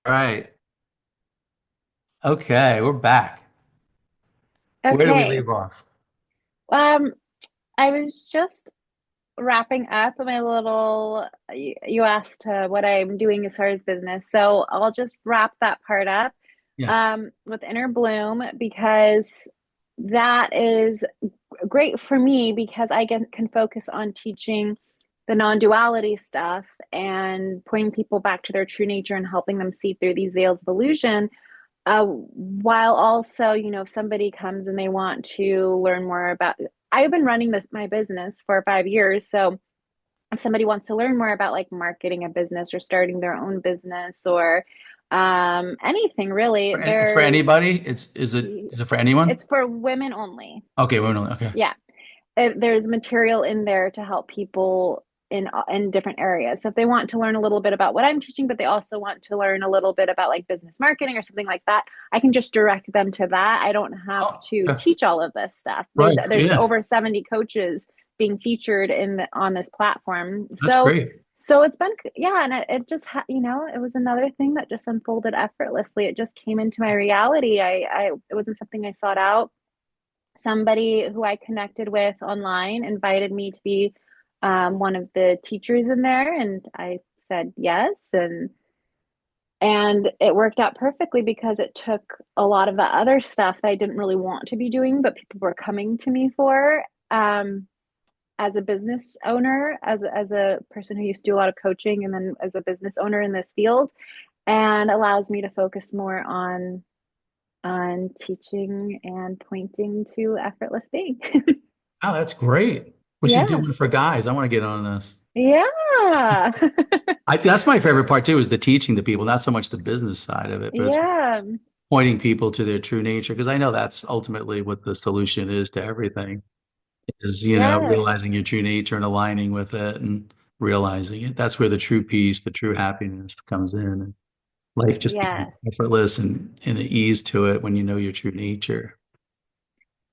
Right. Okay, we're back. Where did we Okay. leave off? Um, I was just wrapping up my little, you asked what I'm doing as far as business. So I'll just wrap that part up Yeah. with Inner Bloom because that is great for me because can focus on teaching the non-duality stuff and pointing people back to their true nature and helping them see through these veils of illusion. While also, if somebody comes and they want to learn more about, I've been running my business for 5 years. So if somebody wants to learn more about like marketing a business or starting their own business or anything really, It's for anybody? Is it for anyone? it's for women only. Okay, we're only okay. Yeah. There's material in there to help people in different areas. So if they want to learn a little bit about what I'm teaching, but they also want to learn a little bit about like business marketing or something like that, I can just direct them to that. I don't have Oh, to okay. teach all of this stuff. There's Right. there's Yeah. over 70 coaches being featured on this platform. That's So great. so it's been, yeah, and it just it was another thing that just unfolded effortlessly. It just came into my reality. I it wasn't something I sought out. Somebody who I connected with online invited me to be one of the teachers in there, and I said yes, and it worked out perfectly because it took a lot of the other stuff that I didn't really want to be doing, but people were coming to me for. As a business owner, as a person who used to do a lot of coaching, and then as a business owner in this field, and allows me to focus more on teaching and pointing to effortless being. Oh, that's great. We should do Yeah. one for guys. I want to get on this. Yeah. That's my favorite part too, is the teaching the people, not so much the business side of it, but it's Yeah. pointing people to their true nature. Because I know that's ultimately what the solution is to everything, is, Yeah. realizing your true nature and aligning with it and realizing it. That's where the true peace, the true happiness comes in. And life just becomes Yes. effortless and the ease to it when you know your true nature.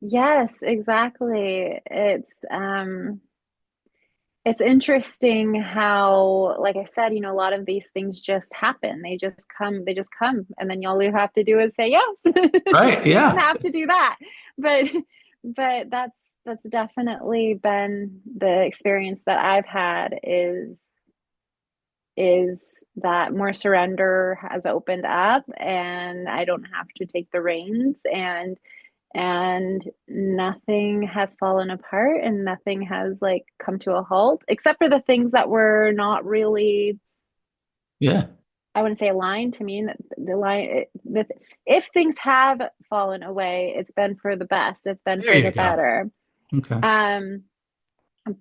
Yes, exactly. It's interesting how, like I said, a lot of these things just happen. They just come, and then all you have to do is say yes. Right. You don't Yeah. have to do that. But but that's definitely been the experience that I've had is that more surrender has opened up and I don't have to take the reins and nothing has fallen apart and nothing has like come to a halt except for the things that were not really, Yeah. I wouldn't say aligned to me. The line if things have fallen away, it's been for the best, it's been There for you the go. better. Okay. um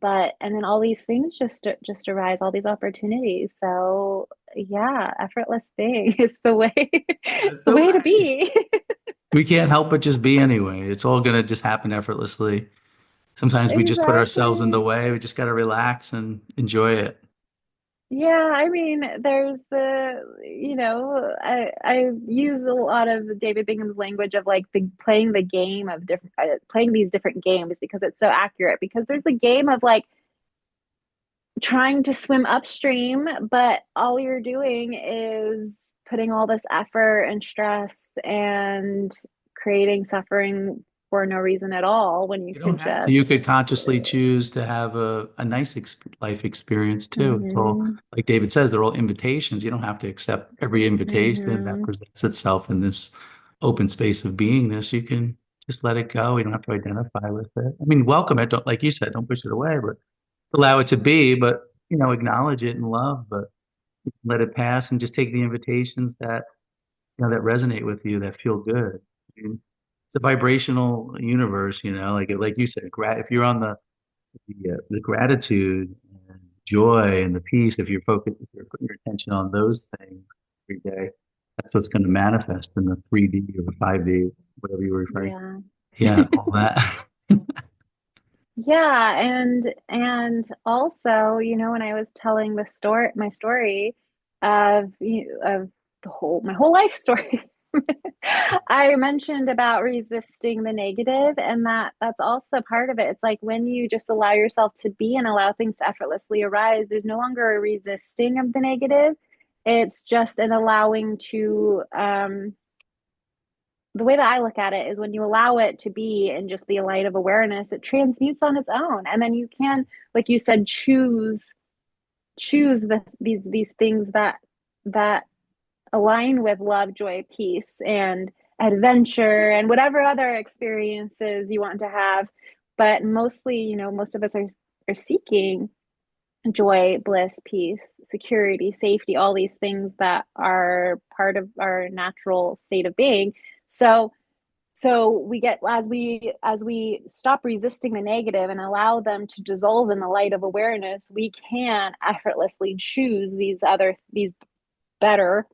but and then all these things just arise, all these opportunities. So yeah, effortless thing is the way it's That's the the way to way. be. We can't help but just be anyway. It's all going to just happen effortlessly. Sometimes we just put ourselves in the Exactly. way. We just got to relax and enjoy it. Yeah, I mean, there's I use a lot of David Bingham's language of like playing the game of different playing these different games because it's so accurate. Because there's a game of like trying to swim upstream, but all you're doing is putting all this effort and stress and creating suffering for no reason at all when you You don't could have to. just You could consciously choose to have a nice life experience too. It's all, hmm like David says, they're all invitations. You don't have to accept every invitation that hmm presents itself in this open space of beingness. You can just let it go. You don't have to identify with it. I mean, welcome it. Don't, like you said, don't push it away, but allow it to be, but acknowledge it in love, but let it pass and just take the invitations that resonate with you, that feel good. I mean, it's a vibrational universe, like you said, if you're on the gratitude and joy and the peace, if you're putting your attention on those things every day, that's what's going to manifest in the 3D or the 5D, whatever you were referring. yeah. Yeah, all that. Yeah, and also, when I was telling my story of the whole my whole life story, I mentioned about resisting the negative, and that's also part of it. It's like when you just allow yourself to be and allow things to effortlessly arise, there's no longer a resisting of the negative. It's just an allowing to, the way that I look at it is when you allow it to be in just the light of awareness, it transmutes on its own. And then you can, like you said, choose these things that align with love, joy, peace, and adventure, and whatever other experiences you want to have. But mostly, most of us are seeking joy, bliss, peace, security, safety, all these things that are part of our natural state of being. So we get, as we stop resisting the negative and allow them to dissolve in the light of awareness, we can effortlessly choose these better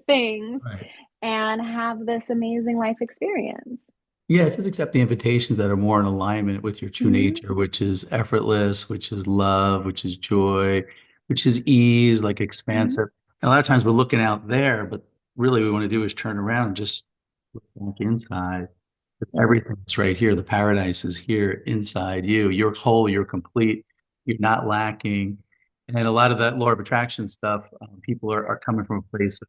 things Right. and have this amazing life experience. Yeah, just accept the invitations that are more in alignment with your true Mm-hmm. nature, which is effortless, which is love, which is joy, which is ease, like Mm-hmm. expansive. And a lot of times we're looking out there, but really what we want to do is turn around and just look back inside. Everything's right here. The paradise is here inside you. You're whole, you're complete, you're not lacking. And a lot of that law of attraction stuff, people are coming from a place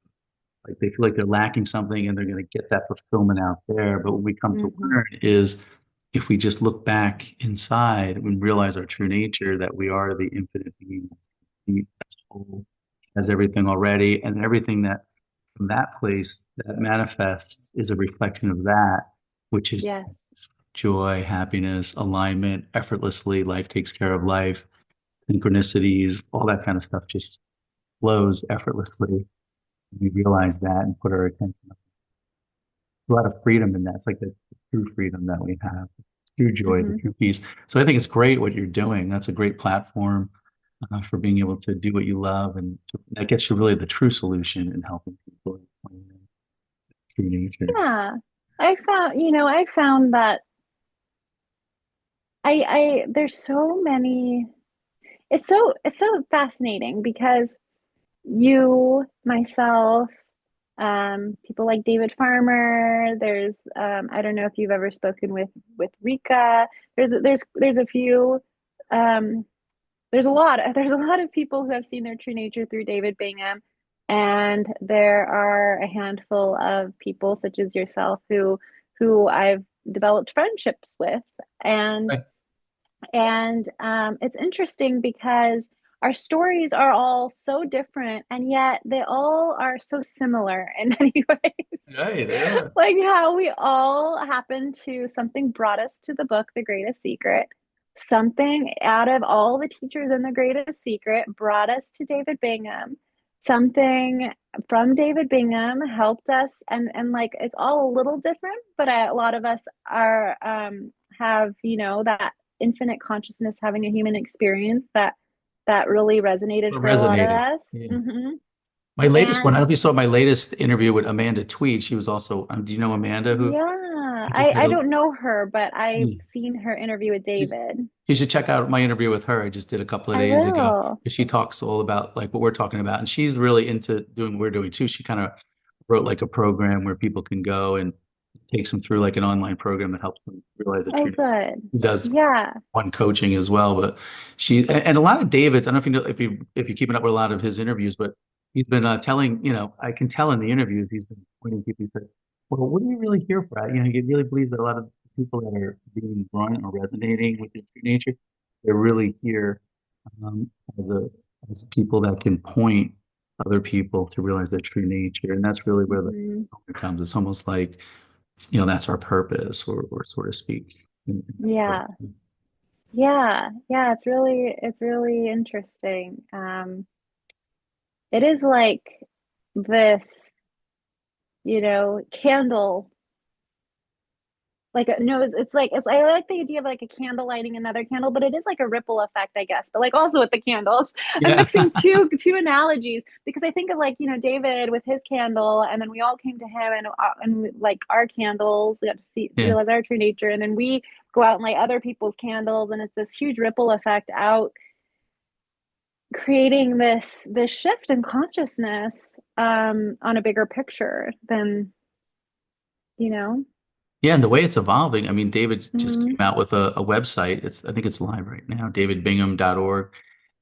like they feel like they're lacking something and they're going to get that fulfillment out there. But what we come to Mm-hmm. learn is if we just look back inside and realize our true nature, that we are the infinite being that's complete, that's whole, has everything already, and everything that from that place that manifests is a reflection of that, which is Yes. joy, happiness, alignment, effortlessly. Life takes care of life, synchronicities, all that kind of stuff just flows effortlessly. We realize that and put our attention a lot of freedom in that. It's like the true freedom that we have, true joy, the Mm-hmm. true peace. So I think it's great what you're doing. That's a great platform for being able to do what you love, and that gets you really the true solution in helping people find their true nature. Yeah. I found that there's so many, it's so fascinating because you, myself, people like David Farmer. There's, I don't know if you've ever spoken with Rika. There's a few, um, there's a lot of people who have seen their true nature through David Bingham, and there are a handful of people such as yourself who I've developed friendships with, and Right. it's interesting because our stories are all so different, and yet they all are so similar in many ways. Right, they are. Like how we all happen to, something brought us to the book, The Greatest Secret. Something out of all the teachers in The Greatest Secret brought us to David Bingham. Something from David Bingham helped us, and like it's all a little different, but a lot of us are, have, that infinite consciousness, having a human experience that really resonated What for a lot of resonated. us. Yeah. Hmm. My latest one, I And don't know if you saw my latest interview with Amanda Tweed. She was also, do you know Amanda who yeah, I just I did I a, don't know her, but I've yeah. seen her interview with You David. you should check out my interview with her. I just did a couple of I days ago. will. 'Cause she talks all about like what we're talking about, and she's really into doing what we're doing too. She kind of wrote like a program where people can go and takes them through like an online program that helps them realize the Oh, truth. good. She does Yeah. one coaching as well, but and a lot of David. I don't know if you know if you're keeping up with a lot of his interviews, but he's been telling, I can tell in the interviews he's been pointing people. He said, "Well, what are you really here for?" He really believes that a lot of people that are being drawn or resonating with their true nature, they're really here um, as as people that can point other people to realize their true nature, and that's really where the Hmm. it comes. It's almost like that's our purpose, or so to speak. In that way. Yeah. Yeah. Yeah. It's really interesting. It is like this, candle. Like, no, it's like, I like the idea of like a candle lighting another candle, but it is like a ripple effect, I guess. But like also with the candles, I'm Yeah, mixing two analogies because I think of, like, David with his candle, and then we all came to him, and like our candles, we got to see, yeah. realize our true nature, and then we go out and light other people's candles, and it's this huge ripple effect out, creating this shift in consciousness, on a bigger picture than, you know. Yeah, and the way it's evolving, I mean, David just came Mm-hmm. out with a website. I think it's live right now, davidbingham.org.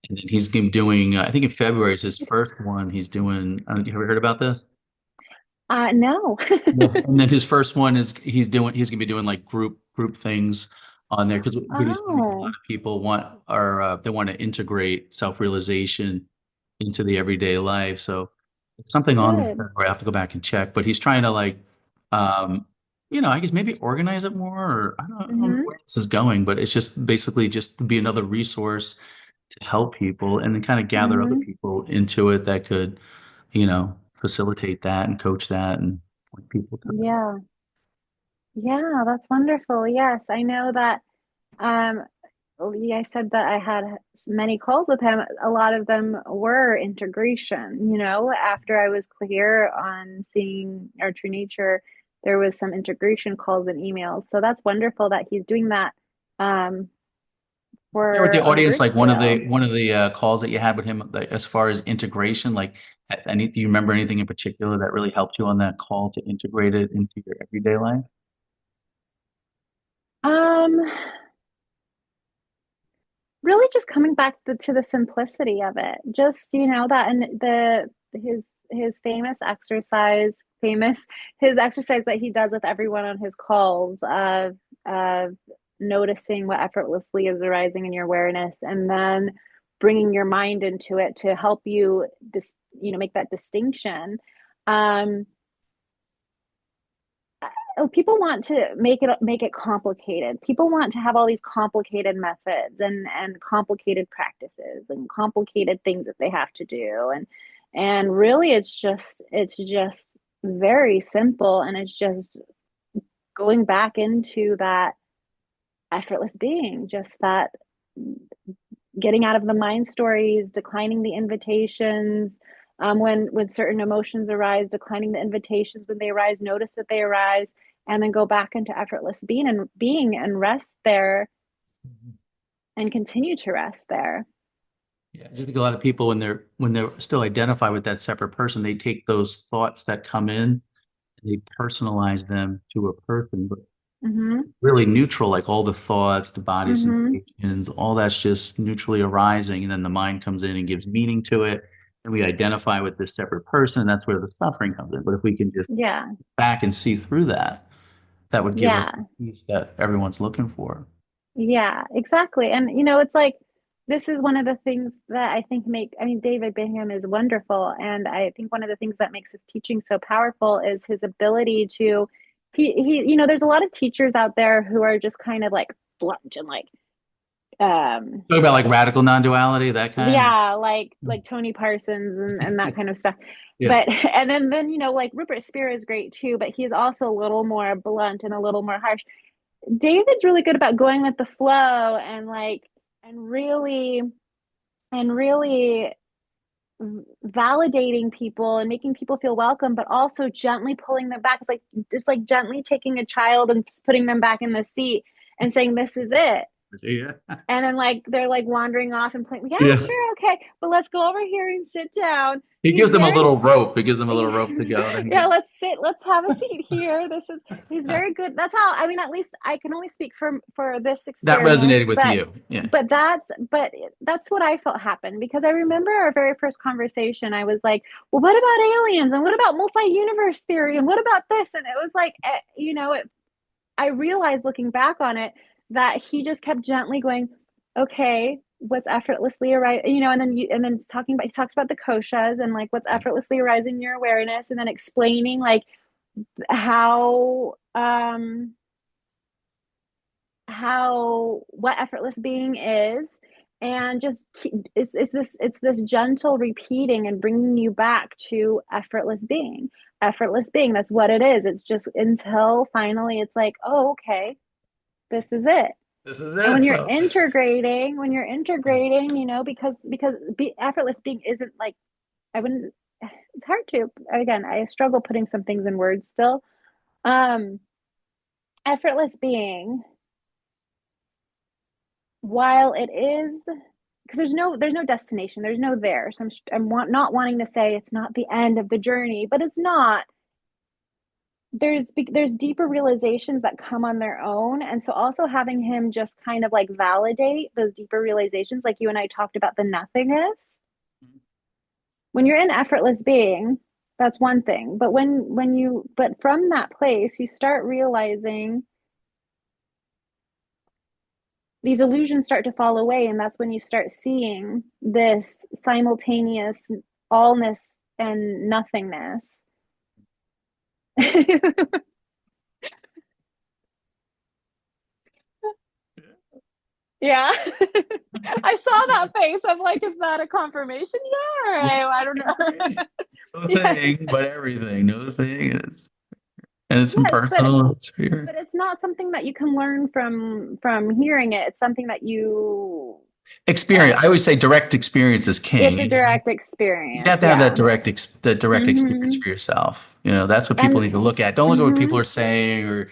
And then he's gonna be doing, I think in February is his first one. He's doing, have you ever heard about this? No. Yeah. And then his first one is he's gonna be doing like group things on there because what he's finding a lot Oh, of people they want to integrate self-realization into the everyday life. So it's something on there good. where I have to go back and check. But he's trying to like, um, I guess maybe organize it more, or I don't know Hmm. where this is going, but it's just basically just to be another resource to help people and then kind of gather other Hmm. people into it that could, facilitate that and coach that and point people to that. Yeah. Yeah, that's wonderful. Yes, I know that. Um, yeah, I said that I had many calls with him. A lot of them were integration. After I was clear on seeing our true nature, there was some integration calls and emails. So that's wonderful that he's doing that um, Share with for the a audience group like one of sale. the calls that you had with him like, as far as integration, like do you remember anything in particular that really helped you on that call to integrate it into your everyday life? Um, Really just coming back to the simplicity of it. Just, that and his famous his exercise that he does with everyone on his calls of noticing what effortlessly is arising in your awareness and then bringing your mind into it to help you make that distinction. Um, People want to make it complicated. People want to have all these complicated methods and complicated practices and complicated things that they have to do, and really it's just very simple, and it's just going back into that effortless being, just that getting out of the mind stories, declining the invitations. When certain emotions arise, declining the invitations when they arise, notice that they arise, and then go back into effortless being and rest there Mhm. and continue to rest there. Yeah, I just think a lot of people when they're still identify with that separate person, they take those thoughts that come in and they personalize them to a person, but Mm-hmm. really neutral, like all the thoughts, the body Mm-hmm. sensations, all that's just neutrally arising. And then the mind comes in and gives meaning to it. And we identify with this separate person. And that's where the suffering comes in. But if we can just Yeah. back and see through that, that would give us the Yeah. peace that everyone's looking for. Yeah, exactly. And it's like this is one of the things that I think I mean, David Bingham is wonderful. And I think one of the things that makes his teaching so powerful is his ability to there's a lot of teachers out there who are just kind of like blunt and like um Talk about like radical non-duality, that kind. yeah, like Tony Parsons and that kind of stuff. Yeah. But and then like Rupert Spear is great too, but he's also a little more blunt and a little more harsh. David's really good about going with the flow and really and really validating people and making people feel welcome, but also gently pulling them back. It's like just like gently taking a child and putting them back in the seat and saying, "This is it." Yeah. And then like they're like wandering off and playing, yeah, Yeah. sure, okay, but let's go over here and sit down. He He's gives them a very little rope. He gives them a little rope to go. yeah, let's sit, let's have a seat here. He's very good. That's how, I mean, at least I can only speak for this That resonated experience, with but you. Yeah. that's what I felt happened, because I remember our very first conversation. I was like, well, what about aliens, and what about multi-universe theory, and what about this? And it was like, I realized looking back on it that he just kept gently going, okay, what's effortlessly arising, and then he talks about the koshas and like what's effortlessly arising in your awareness, and then explaining like how what effortless being is, and just it's this gentle repeating and bringing you back to effortless being. That's what it is. It's just until finally it's like, oh, okay, this is it. This is And it. So when you're integrating, because effortless being isn't like, I wouldn't, it's hard to, again, I struggle putting some things in words still. um Effortless being, while it is, because there's no destination, there's no there. So not wanting to say it's not the end of the journey, but it's not. there's deeper realizations that come on their own, and so also having him just kind of like validate those deeper realizations, like you and I talked about the nothingness. When you're in effortless being, that's one thing, but but from that place you start realizing these illusions start to fall away, and that's when you start seeing this simultaneous allness and nothingness. Yeah. I saw that face. I'm like, is that a confirmation? Yeah, I don't know. No Yeah. thing, but everything. No thing. And it's Yes, impersonal. It's here. but it's not something that you can learn from hearing it. It's something that you Experience. I um always say direct experience is it's king. a direct You experience. have to have Yeah. that direct experience Mm-hmm. for yourself. You know, that's what people And need to look at. Don't look at what people mm-hmm. are saying or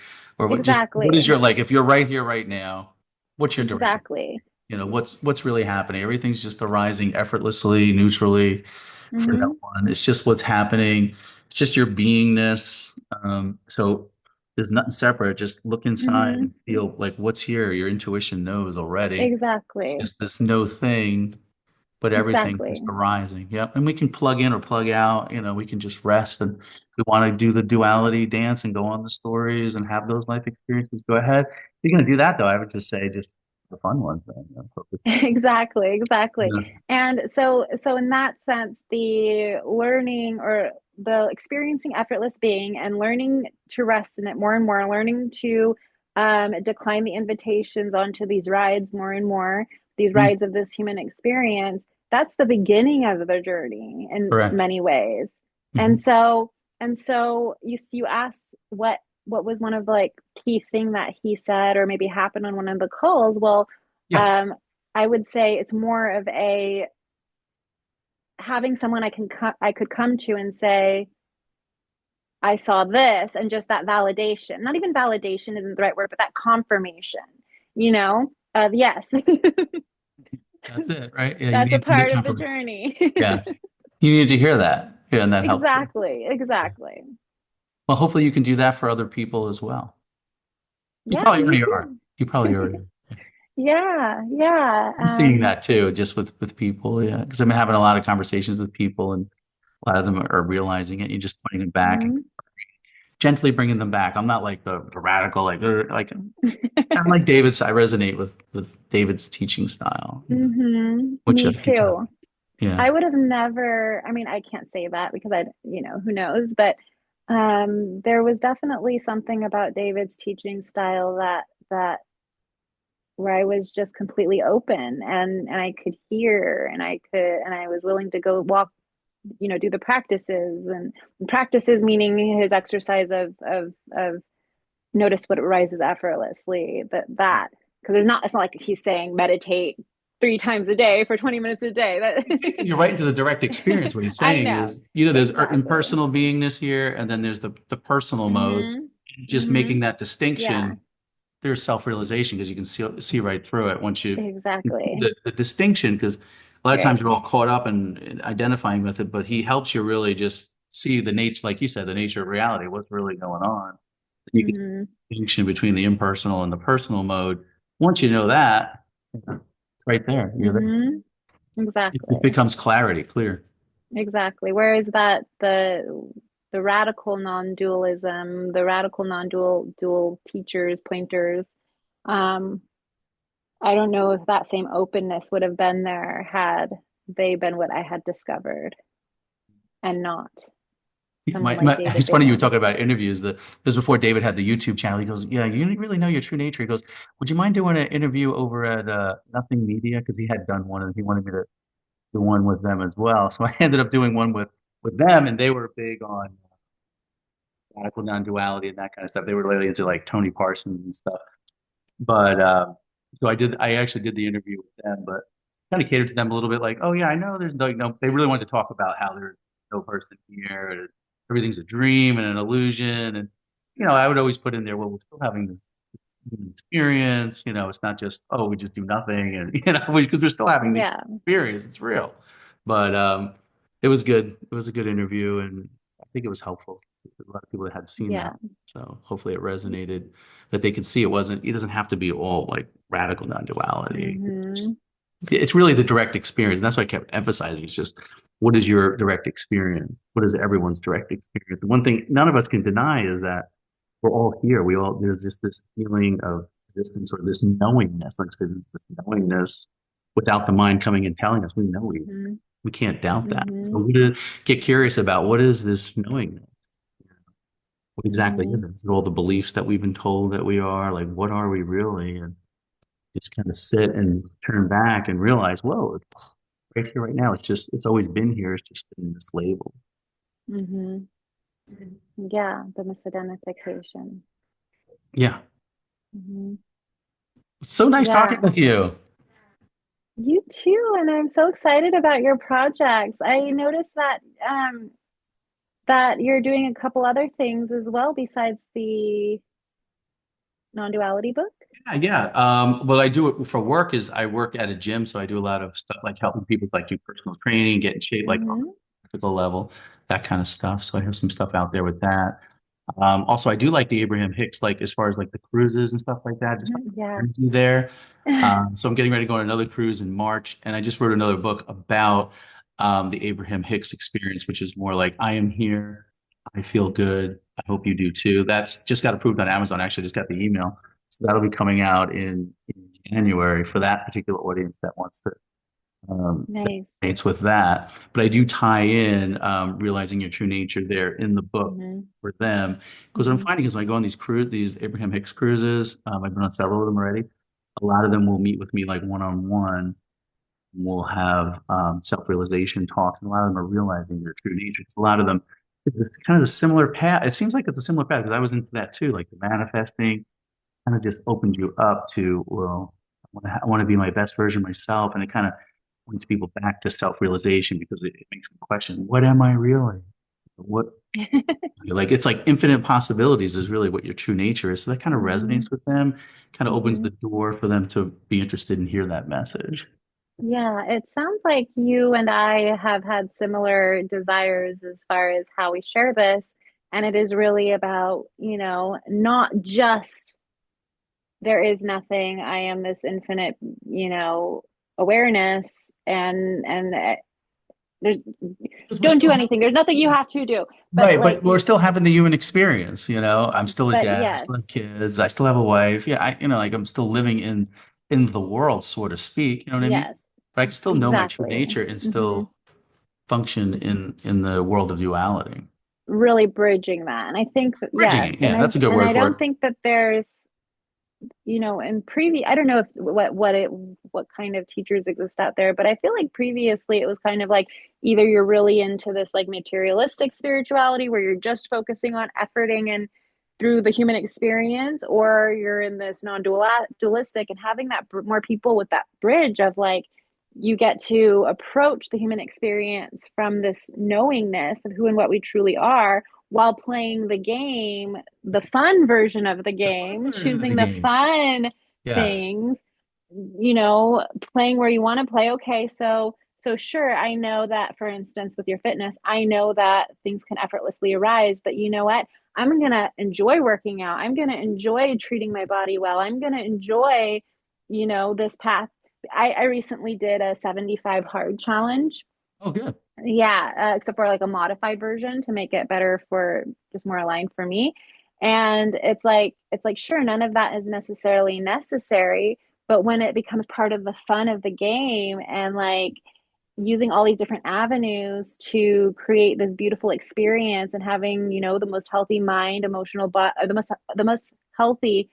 what is Exactly. your like if you're right here right now, what's your direct Exactly. you know, what's really happening? Everything's just arising effortlessly, neutrally for no Mm-hmm. one. It's just what's happening. It's just your beingness. So there's nothing separate. Just look inside Mm-hmm. and feel like what's here. Your intuition knows already. It's Exactly. just this no thing, but everything's just Exactly. arising. Yep. And we can plug in or plug out. You know, we can just rest. And if we want to do the duality dance and go on the stories and have those life experiences, go ahead. If you're going to do that, though, I would just say just the fun ones. Then, you know, focus. Exactly, exactly. Yeah. And so in that sense, the learning or the experiencing effortless being and learning to rest in it more and more, learning to decline the invitations onto these rides more and more, these Mm, rides of this human experience, that's the beginning of the journey in correct. many ways. And Hmm. so you asked what was one of the like key thing that he said or maybe happened on one of the calls. Well, Yeah. um, I would say it's more of a having someone I could come to and say, I saw this, and just that validation. Not even validation isn't the right word, but that confirmation, of yes, That's it, right? Yeah. that's a You need part of the confirmation. journey. Yeah. You need to hear that. Yeah. And that helps you. Exactly, exactly. Well, hopefully you can do that for other people as well. You Yeah, probably me already are. too. You probably already are. Yeah, yeah. I'm seeing that too, just with people. Yeah. Because I've been having a lot of conversations with people and a lot of them are realizing it. You're just pointing them back and Mhm. gently bringing them back. I'm not like the radical, like kind of like David's. I resonate with David's teaching style, you know, which I Me think you tell. too. Yeah. I would have never, I mean, I can't say that because who knows, but there was definitely something about David's teaching style that where I was just completely open and I could hear and I was willing to go walk, do the practices and practices meaning his exercise of notice what arises effortlessly, that because it's not like he's saying meditate 3 times a day for 20 minutes a day. He's taking you That right into the direct experience. What he's I saying know. is, you know, there's Exactly. impersonal beingness here, and then there's the personal mode. Mhm. Just making Mhm. that Yeah, distinction, there's self-realization because you can see right through it once you see exactly. the distinction. Because a lot of times Right. you're all caught up in identifying with it, but he helps you really just see the nature, like you said, the nature of reality, what's really going on. You can see Mhm. the distinction between the impersonal and the personal mode. Once you know that, it's right there. You're there. Mhm. It just Exactly. becomes clarity, clear. Exactly. Whereas that the radical non-dualism, the radical non-dual teachers, pointers, um, I don't know if that same openness would have been there had they been what I had discovered and not someone like David It's funny you were Bingham. talking about interviews. This was before David had the YouTube channel. He goes, "Yeah, you didn't really know your true nature." He goes, "Would you mind doing an interview over at Nothing Media?" Because he had done one and he wanted me to do one with them as well. So I ended up doing one with them, and they were big on radical non-duality and that kind of stuff. They were really into like Tony Parsons and stuff. But so I actually did the interview with them, but kind of catered to them a little bit like, oh yeah, I know there's no, they really wanted to talk about how there's no person here, and everything's a dream and an illusion. And, you know, I would always put in there, well, we're still having this human experience, you know, it's not just, oh, we just do nothing. And, you know, because we're still having the Yeah. experience, it's real. But it was good. It was a good interview and I think it was helpful. A lot of people that had seen that. Yeah. So hopefully it resonated that they could see it doesn't have to be all like radical non-duality. Mm-hmm. It's really the direct experience. And that's why I kept emphasizing. It's just, what is your direct experience? What is everyone's direct experience? And one thing none of us can deny is that we're all here. There's just this feeling of existence or this knowingness. Like I said, there's this knowingness without the mind coming and telling us Mm-hmm. we can't doubt that. So Mm-hmm. we to get curious about what is this knowingness? What exactly Mm-hmm. is it? Is it all the beliefs that we've been told that we are? Like, what are we really? And just kind of sit and turn back and realize, whoa, it's right here, right now. It's always been here. It's just been mislabeled. Mm-hmm. Yeah, the misidentification. Yeah. Mm-hmm. So nice talking Yeah, with you. you too. And I'm so excited about your projects. I noticed that you're doing a couple other things as well besides the non-duality book. Yeah, yeah. What I do it for work is I work at a gym, so I do a lot of stuff like helping people like do personal training, get in shape, like on Mm-hmm. a practical level, that kind of stuff. So I have some stuff out there with that. Also, I do like the Abraham Hicks, like as far as like the cruises and stuff like that, just like Mm-hmm. Yeah. the energy there. So I'm getting ready to go on another cruise in March, and I just wrote another book about the Abraham Hicks experience, which is more like I am here, I feel good, I hope you do too. That's just got approved on Amazon. Actually, just got the email, so that'll be coming out in January for that particular audience that wants to that Nice. resonates with that. But I do tie in realizing your true nature there in the book Mm-hmm. for them because what I'm Mm-hmm. finding is when I go on these Abraham Hicks cruises, I've been on several of them already. A lot of them will meet with me like one on one. We'll have self-realization talks, and a lot of them are realizing their true nature. 'Cause a lot of them, it's kind of a similar path. It seems like it's a similar path because I was into that too, like the manifesting kind of just opens you up to, well, I want to be my best version of myself. And it kind of points people back to self-realization because it makes them question, what am I really? What, like, it's like infinite possibilities is really what your true nature is. So that kind of Mm-hmm. resonates with them, kind of opens Mm-hmm. the door for them to be interested and hear that message. Yeah, it sounds like you and I have had similar desires as far as how we share this. And it is really about, not just there is nothing, I am this infinite, awareness and there's Because we're don't do still anything. There's nothing you have to do. But right, like but we're still having the human experience, you know. I'm still a but dad, I yes, still have kids, I still have a wife. Yeah, like I'm still living in the world, so to speak. You know what I mean? yes, But I can still know my true exactly. nature and Hmm. still function in the world of duality. Really bridging that. And I think that, Bridging yes, it, yeah, that's a good and word I for don't it. think that there's in previous, I don't know if what kind of teachers exist out there, but I feel like previously it was kind of like either you're really into this like materialistic spirituality where you're just focusing on efforting and through the human experience, or you're in this non-dualistic and having that more people with that bridge of like you get to approach the human experience from this knowingness of who and what we truly are while playing the game, the fun version of the The fun game, version of the choosing the game. fun Yes. things, playing where you want to play. Okay, so sure, I know that for instance with your fitness, I know that things can effortlessly arise, but you know what? I'm going to enjoy working out. I'm going to enjoy treating my body well. I'm going to enjoy, this path. I recently did a 75 hard challenge. Oh, good. Yeah, except for like a modified version to make it better for just more aligned for me. And it's like sure, none of that is necessarily necessary, but when it becomes part of the fun of the game and like using all these different avenues to create this beautiful experience and having, the most healthy mind, emotional body, the most healthy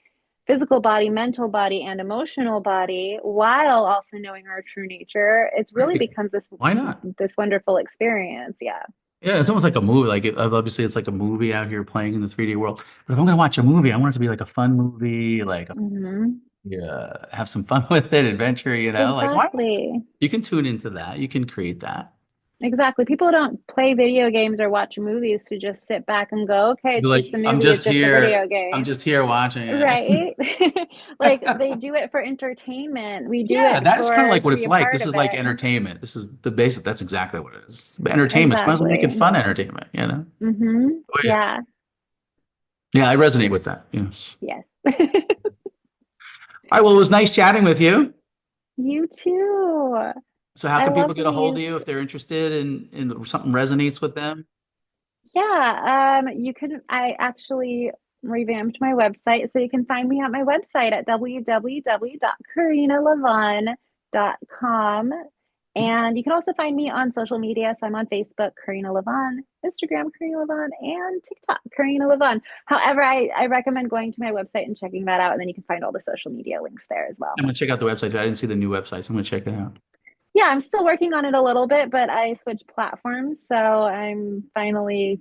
physical body, mental body, and emotional body, while also knowing our true nature, it's really Right. becomes this Why not? this wonderful experience. Yeah. Yeah, it's almost like a movie. Like obviously, it's like a movie out here playing in the 3D world. But if I'm gonna watch a movie, I want it to be like a fun movie, like Hmm. yeah, have some fun with it, adventure. Like why not? Exactly. You can tune into that. You can create that. Exactly. People don't play video games or watch movies to just sit back and go, okay, You're it's just a like, movie, it's just a video I'm game. just here watching it. Right? Like they do it for entertainment. We do Yeah, it that is kind of for like to what be it's a like. part This of is like it. entertainment. This is the basic. That's exactly what it is. Entertainment. Might as well make it Exactly. fun entertainment, you know? Mm-hmm. Oh, yeah. Yeah. Yeah, I resonate with that. Yes. Yes. All right. Well, it was nice chatting with you. You too. So how I can people love get a hold these. of you if they're interested in something resonates with them? Yeah, you can, I actually revamped my website, so you can find me at my website at www.corinalavonne.com. And you can also find me on social media. So I'm on Facebook, Corina LaVonne, Instagram, Corina LaVonne, and TikTok, Corina LaVonne. However, I recommend going to my website and checking that out, and then you can find all the social media links there as well. I'm gonna check out the website. I didn't see the new website, so I'm gonna check it out. Yeah, I'm still working on it a little bit, but I switched platforms, so I'm finally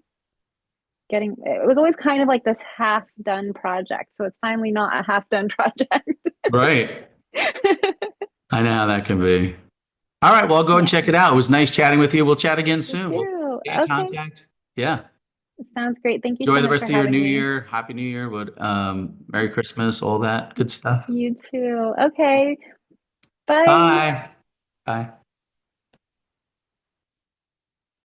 getting it was always kind of like this half done project. So it's finally not a half done project. Right. I know how that can be. All right. Well, I'll go and check Yeah, it out. It was nice chatting with you. We'll chat again you soon. We'll too. stay in Okay, contact. Yeah. sounds great. Thank you Enjoy so the much rest for of your having new me. year. Happy New Year. But Merry Christmas, all that good stuff. You too. Okay, bye. Bye. Bye.